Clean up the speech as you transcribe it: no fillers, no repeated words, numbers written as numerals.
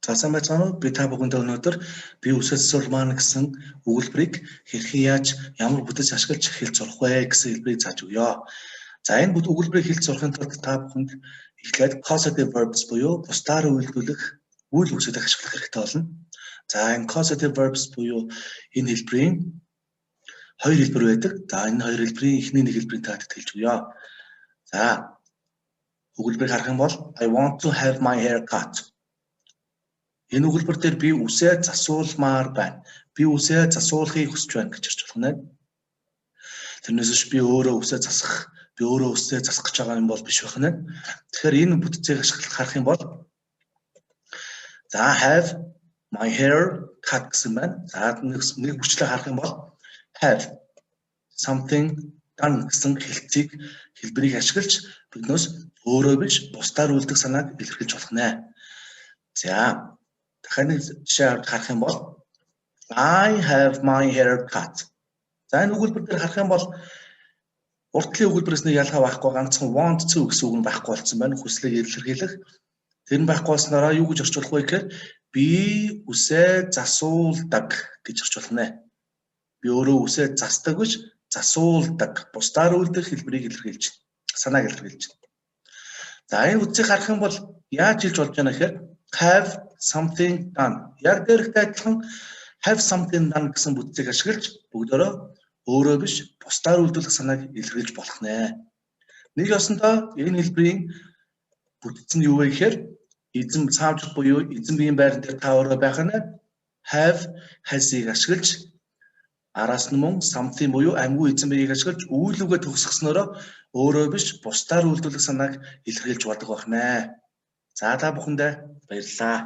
Цаасан байцгаана уу? Би та бүхэндээ өнөөдөр би үсэс сулман гэсэн өгүүлбэрийг хэрхэн яаж ямар бүтэц ашиглаж хэлж сурах вэ гэсэн хэлбэрийг зааж өгье. За энэ өгүүлбэрийг хэлж сурахын тулд та бүхэнд эхлээд causative verbs буюу бусдаар үйлдвэрлэх үйл үгсүүдийг ашиглах хэрэгтэй болно. За энэ causative verbs буюу энэ хэлбэрийн хоёр хэлбэр байдаг. За энэ хоёр хэлбэрийн эхний нэг хэлбэрийг таад хэлж өгье. За өгүүлбэрийг харах юм бол I want to have my hair cut. Энэ өгүүлбэр дээр би үсээ засуулмаар байна. Би үсээ засуулахыг хүсэж байна гэж орж болох нь. Тэрнээс биш би өөрөө үсээ засах, би өөрөө үсээ засах гэж байгаа юм бол биш байх нь. Тэгэхээр энэ бүтцийг ашиглах харах юм бол за have my hair cut гэсэн байна. За нэг хүчлээ харах юм бол have something done гэсэн хэлцгийг хэлбэрийг ашиглаж биднээс өөрөө биш бусдаар үлдэх санааг илэрхийлж болох нэ. За дахиад нэг жишээ харах юм бол I have my hair cut. За энэ өгүүлбэр дээр харах юм бол уртлын өгүүлбэрээс нэг ялгаа байхгүй, ганцхан want to гэсэн үг нь байхгүй болсон байна. Хүслийг илэрхийлэх. Тэр нь байхгүй болсноороо юу гэж орчуулах вэ гэхээр би үсээ засуулдаг гэж орчуулах нэ. Би өөрөө үсээ засдаг биш засуулдаг. Бусдаар үлдэх хэлбэрийг илэрхийлж, санааг илэрхийлж. За энэ үгсийг харах юм бол яаж хэлж болж байна гэхээр have something done. Яг дээрхтэй адилхан have something done гэсэн бүтцийг ашиглаж бүгдөө өөрөө биш бусдаар үйлдвэрлэх санааг илэрхийлж болох нэ. Нэг ёсондоо энэ хэлбэрийн бүтц нь юу вэ гэхээр эзэм цаавч буюу эзэн биеийн байран дээр та өөрөө байх нь have has-ыг ашиглаж араас нь мөн something буюу амьгүй эзэн биеийг ашиглаж үйл үгээ төгсгснөөрөө өөрөө биш бусдаар үйлдвэрлэх санааг илэрхийлж болдог байх нэ. За та бүхэндээ баярлалаа.